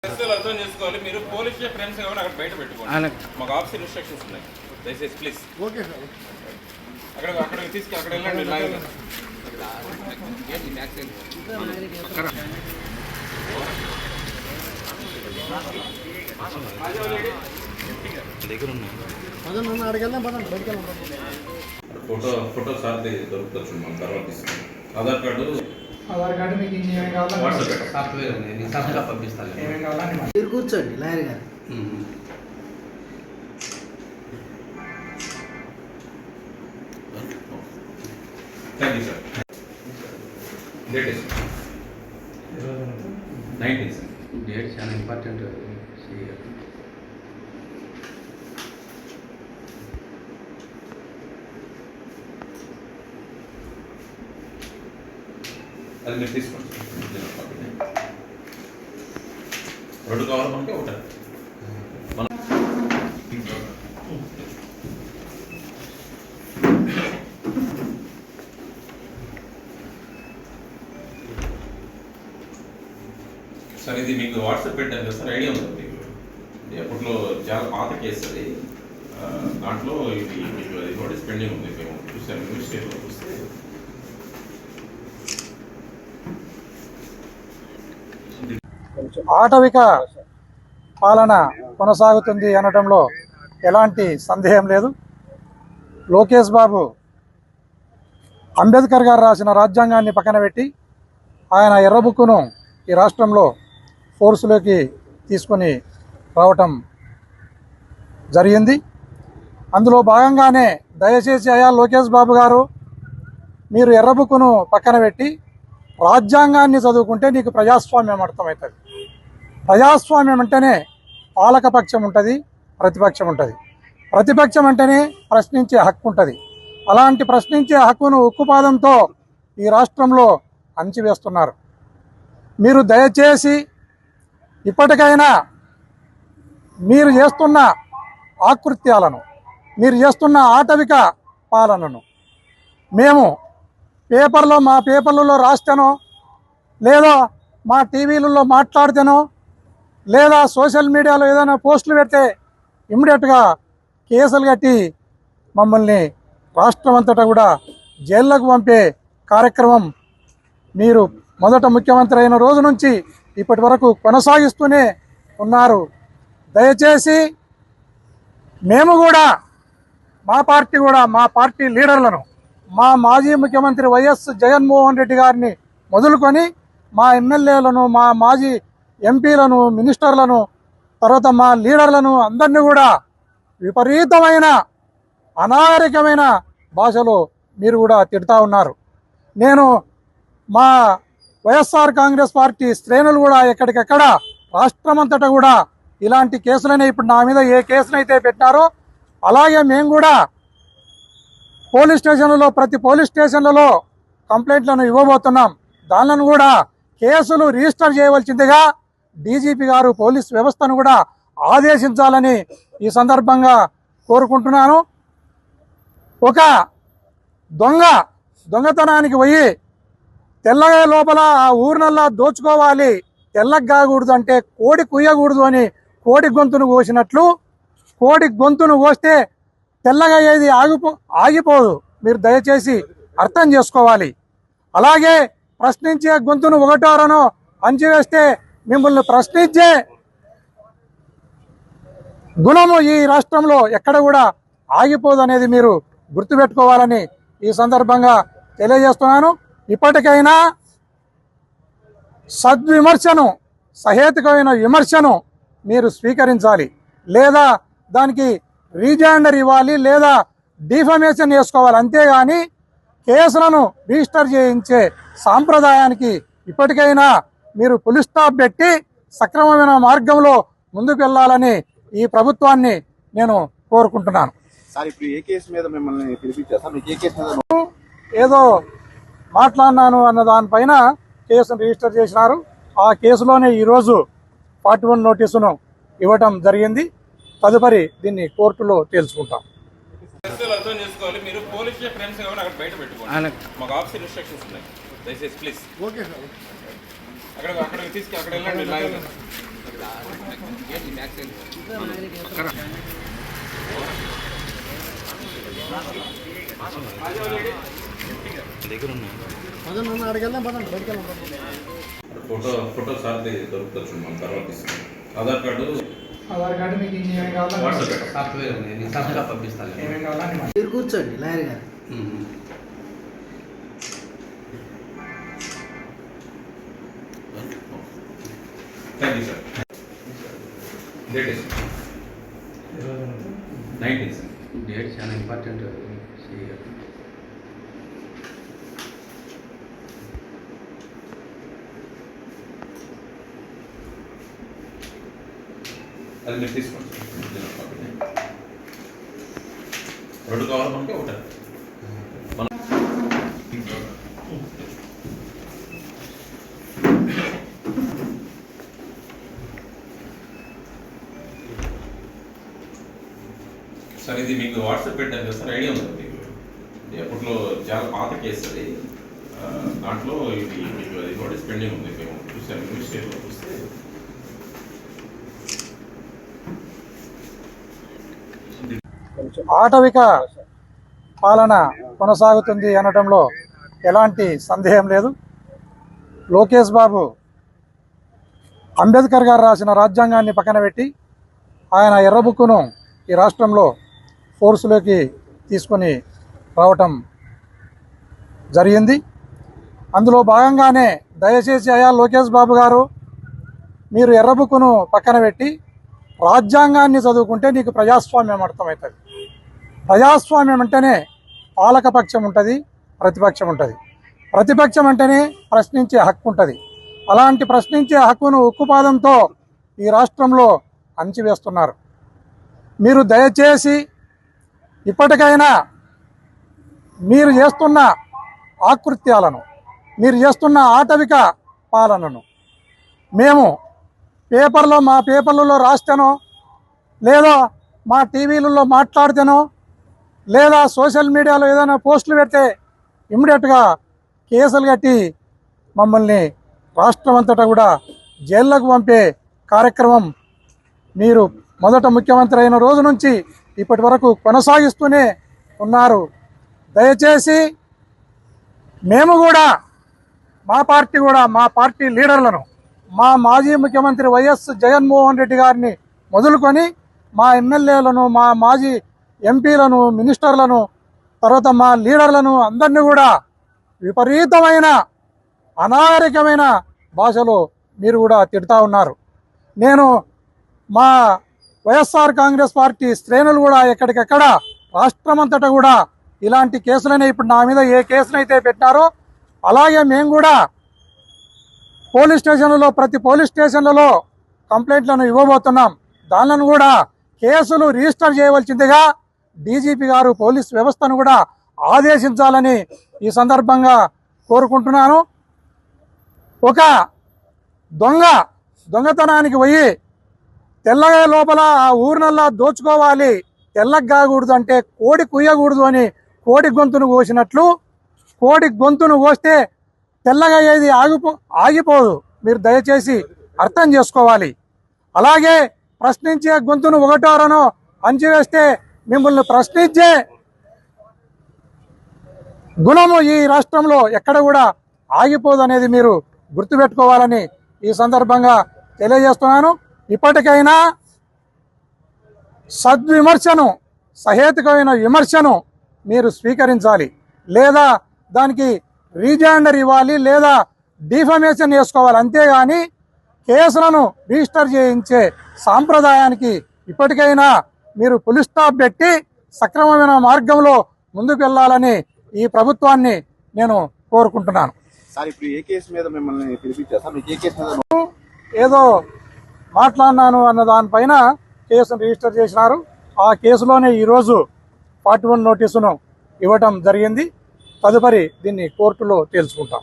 అర్థం చేసుకోవాలి. మీరు పోలీస్ ఫ్రెండ్స్ కావాలి అక్కడ బయట పెట్టుకోండి. మాకు ఆఫీసర్ ఇన్స్ట్రక్షన్స్ ఉన్నాయి. దయచేసి ప్లీజ్. Okay sir. అక్కడ తీసుకు అక్కడ వెళ్ళండి. ఫోటో సార్ దొరుకుతుంది. మన తర్వాత తీసుకుంటాం. ఆధార్ కార్డు మీకు ఇంజనీరింగ్ కావాలి, సాఫ్ట్వేర్ ఉంది, సాఫ్ట్వేర్ పంపిస్తాను. ఏమేమి కావాలని మీరు కూర్చోండి లాయర్ గారు. Thank you sir. Date is 19 sir. Date చాలా ఇంపార్టెంట్. అది మీరు తీసుకోండి. రెండు కావాలి మనకి ఒకటి. సార్ ఇది మీకు వాట్సాప్ పెట్టాను కదా సార్, ఐడియా ఉంది మీకు. అప్పట్లో చాలా పాత కేసు అది. దాంట్లో ఇది మీకు అది నోటీస్ పెండింగ్ ఉంది. మేము చూసాను న్యూస్ పేపర్లో చూస్తే. ఆటవిక పాలన కొనసాగుతుంది అనడంలో ఎలాంటి సందేహం లేదు. లోకేష్ బాబు అంబేద్కర్ గారు రాసిన రాజ్యాంగాన్ని పక్కన పెట్టి ఆయన ఎర్రబుక్కును ఈ రాష్ట్రంలో ఫోర్సులోకి తీసుకొని రావటం జరిగింది. అందులో భాగంగానే దయచేసి అయ్యా లోకేష్ బాబు గారు, మీరు ఎర్రబుక్కును పక్కన పెట్టి రాజ్యాంగాన్ని చదువుకుంటే నీకు ప్రజాస్వామ్యం అర్థమవుతుంది. ప్రజాస్వామ్యం అంటేనే పాలకపక్షం ఉంటుంది, ప్రతిపక్షం ఉంటుంది. ప్రతిపక్షం అంటేనే ప్రశ్నించే హక్కు ఉంటుంది. అలాంటి ప్రశ్నించే హక్కును ఉక్కుపాదంతో ఈ రాష్ట్రంలో అణచివేస్తున్నారు. మీరు దయచేసి ఇప్పటికైనా మీరు చేస్తున్న ఆకృత్యాలను, మీరు చేస్తున్న ఆటవిక పాలనను మేము మా పేపర్లలో రాస్తేనో, లేదా మా టీవీలలో మాట్లాడితేనో, లేదా సోషల్ మీడియాలో ఏదైనా పోస్టులు పెడితే ఇమ్మీడియట్గా కేసులు కట్టి మమ్మల్ని రాష్ట్రం అంతటా కూడా జైళ్ళకు పంపే కార్యక్రమం మీరు మొదట ముఖ్యమంత్రి అయిన రోజు నుంచి ఇప్పటి వరకు కొనసాగిస్తూనే ఉన్నారు. దయచేసి మేము కూడా మా పార్టీ లీడర్లను, మా మాజీ ముఖ్యమంత్రి వైఎస్ జగన్మోహన్ రెడ్డి గారిని మొదలుకొని మా ఎమ్మెల్యేలను, మా మాజీ ఎంపీలను, మినిస్టర్లను, తర్వాత మా లీడర్లను అందరినీ కూడా విపరీతమైన అనాగరికమైన భాషలో మీరు కూడా తిడతా ఉన్నారు. నేను మా వైఎస్ఆర్ కాంగ్రెస్ పార్టీ శ్రేణులు కూడా ఎక్కడికెక్కడ రాష్ట్రమంతటా కూడా ఇలాంటి కేసులనే, ఇప్పుడు నా మీద ఏ కేసునైతే పెట్టారో అలాగే మేము కూడా ప్రతి పోలీస్ స్టేషన్లలో కంప్లైంట్లను ఇవ్వబోతున్నాం. దానిలను కూడా కేసులు రిజిస్టర్ చేయవలసిందిగా డీజీపీ గారు పోలీస్ వ్యవస్థను కూడా ఆదేశించాలని ఈ సందర్భంగా కోరుకుంటున్నాను. ఒక దొంగతనానికి పోయి తెల్లగా లోపల ఆ ఊరినల్లా దోచుకోవాలి, తెల్లగా కాకూడదు అంటే కోడి కుయ్యకూడదు అని కోడి గొంతును కోసినట్లు, కోడి గొంతును కోస్తే తెల్లగా ఏది ఆగిపోదు. మీరు దయచేసి అర్థం చేసుకోవాలి. అలాగే ప్రశ్నించే గొంతును ఒకటోరనో అంచివేస్తే మిమ్మల్ని ప్రశ్నించే గుణము ఈ రాష్ట్రంలో ఎక్కడ కూడా ఆగిపోదు అనేది మీరు గుర్తుపెట్టుకోవాలని ఈ సందర్భంగా తెలియజేస్తున్నాను. ఇప్పటికైనా సద్విమర్శను, సహేతుకమైన విమర్శను మీరు స్వీకరించాలి, లేదా దానికి రీజాండర్ ఇవ్వాలి, లేదా డిఫమేషన్ చేసుకోవాలి. అంతేగాని కేసులను రిజిస్టర్ చేయించే సాంప్రదాయానికి ఇప్పటికైనా మీరు పులి స్టాప్ పెట్టి సక్రమమైన మార్గంలో ముందుకు వెళ్ళాలని ఈ ప్రభుత్వాన్ని నేను కోరుకుంటున్నాను. ఏదో మాట్లాడినాను అన్న దానిపైన కేసును రిజిస్టర్ చేసినారు. ఆ కేసులోనే ఈరోజు 41 నోటీసును ఇవ్వటం జరిగింది. తదుపరి దీన్ని కోర్టులో తేల్చుకుంటాం. అర్థం చేసుకోవాలి. మీరు పోలీస్ ఫ్రెండ్స్ కావాలి అక్కడ బయట పెట్టుకోండి. మాకు ఆఫీసర్ ఇన్స్ట్రక్షన్స్ ఉన్నాయి. దయచేసి ప్లీజ్. Okay sir. అక్కడ తీసుకు అక్కడ వెళ్ళండి. ఫోటో సార్ దొరుకుతుంది మన తర్వాత ఇస్తాం. ఆధార్ కార్డు మీకు ఇంకేమైనా కావాలా? వాట్సాప్ సాఫ్ట్వేర్ ఉంది, నేను సాఫ్ట్వేర్ పంపిస్తాను. ఏమేమి కావాలా అని మీరు కూర్చోండి లాయర్ గారు. Thank you sir. Date is 19 sir. Date చాలా ఇంపార్టెంట్. అది మీరు తీసుకోండి సార్. రెండు కావాలి మనకి ఒకటే. సార్ ఇది మీకు వాట్సాప్ పెట్టాను కదా సార్, ఐడియా ఉంది మీకు. ఇది అప్పట్లో చాలా పాత కేసు అది. దాంట్లో ఇది మీకు అది నోటీస్ పెండింగ్ ఉంది. మేము చూసాను న్యూస్ స్టేట్లో చూస్తే. ఆటవిక పాలన కొనసాగుతుంది అనడంలో ఎలాంటి సందేహం లేదు. లోకేష్ బాబు అంబేద్కర్ గారు రాసిన రాజ్యాంగాన్ని పక్కన పెట్టి ఆయన ఎర్రబుక్కును ఈ రాష్ట్రంలో ఫోర్సులోకి తీసుకొని రావటం జరిగింది. అందులో భాగంగానే దయచేసి అయ్యా లోకేష్ బాబు గారు, మీరు ఎర్రబుక్కును పక్కన పెట్టి రాజ్యాంగాన్ని చదువుకుంటే నీకు ప్రజాస్వామ్యం అర్థమవుతుంది. ప్రజాస్వామ్యం అంటేనే పాలకపక్షం ఉంటుంది, ప్రతిపక్షం ఉంటుంది. ప్రతిపక్షం అంటేనే ప్రశ్నించే హక్కు ఉంటుంది. అలాంటి ప్రశ్నించే హక్కును ఉక్కుపాదంతో ఈ రాష్ట్రంలో అణచివేస్తున్నారు. మీరు దయచేసి ఇప్పటికైనా మీరు చేస్తున్న ఆకృత్యాలను, మీరు చేస్తున్న ఆటవిక పాలనను మేము మా పేపర్లలో రాస్తేనో, లేదా మా టీవీలలో మాట్లాడితేనో, లేదా సోషల్ మీడియాలో ఏదైనా పోస్టులు పెడితే ఇమ్మీడియట్గా కేసులు కట్టి మమ్మల్ని రాష్ట్రం అంతటా కూడా జైళ్ళకు పంపే కార్యక్రమం మీరు మొదట ముఖ్యమంత్రి అయిన రోజు నుంచి ఇప్పటి వరకు కొనసాగిస్తూనే ఉన్నారు. దయచేసి మేము కూడా మా పార్టీ లీడర్లను, మా మాజీ ముఖ్యమంత్రి వైఎస్ జగన్మోహన్ రెడ్డి గారిని మొదలుకొని మా ఎమ్మెల్యేలను, మా మాజీ ఎంపీలను, మినిస్టర్లను, తర్వాత మా లీడర్లను అందరినీ కూడా విపరీతమైన అనాగరికమైన భాషలో మీరు కూడా తిడతా ఉన్నారు. నేను మా వైఎస్ఆర్ కాంగ్రెస్ పార్టీ శ్రేణులు కూడా ఎక్కడికెక్కడ రాష్ట్రమంతటా కూడా ఇలాంటి కేసులనే, ఇప్పుడు నా మీద ఏ కేసునైతే పెట్టారో అలాగే మేము కూడా ప్రతి పోలీస్ స్టేషన్లలో కంప్లైంట్లను ఇవ్వబోతున్నాం. దానిలను కూడా కేసులు రిజిస్టర్ చేయవలసిందిగా డీజీపీ గారు పోలీస్ వ్యవస్థను కూడా ఆదేశించాలని ఈ సందర్భంగా కోరుకుంటున్నాను. ఒక దొంగతనానికి పోయి తెల్లగా లోపల ఆ ఊరినల్లా దోచుకోవాలి, తెల్లగా కాకూడదు అంటే కోడి కుయ్యకూడదు అని కోడి గొంతును కోసినట్లు, కోడి గొంతును కోస్తే తెల్లగా ఏది ఆగిపోదు. మీరు దయచేసి అర్థం చేసుకోవాలి. అలాగే ప్రశ్నించే గొంతును ఒకటోరనో అంచివేస్తే మిమ్మల్ని ప్రశ్నించే గుణము ఈ రాష్ట్రంలో ఎక్కడ కూడా ఆగిపోదు అనేది మీరు గుర్తుపెట్టుకోవాలని ఈ సందర్భంగా తెలియజేస్తున్నాను. ఇప్పటికైనా సద్విమర్శను, సహేతుకమైన విమర్శను మీరు స్వీకరించాలి, లేదా దానికి రీజాండర్ ఇవ్వాలి, లేదా డిఫమేషన్ చేసుకోవాలి. అంతేగాని కేసులను రిజిస్టర్ చేయించే సాంప్రదాయానికి ఇప్పటికైనా మీరు పులి స్టాప్ పెట్టి సక్రమమైన మార్గంలో ముందుకు వెళ్ళాలని ఈ ప్రభుత్వాన్ని నేను కోరుకుంటున్నాను. సార్, ఇప్పుడు ఏ కేసు మీద మిమ్మల్ని పిలిపించారు సార్? మీకు ఏ కేసు మీద? ఏదో మాట్లాడినాను అన్న దానిపైన కేసును రిజిస్టర్ చేసినారు. ఆ కేసులోనే ఈరోజు 41 నోటీసును ఇవ్వటం జరిగింది. తదుపరి దీన్ని కోర్టులో తేల్చుకుంటాం.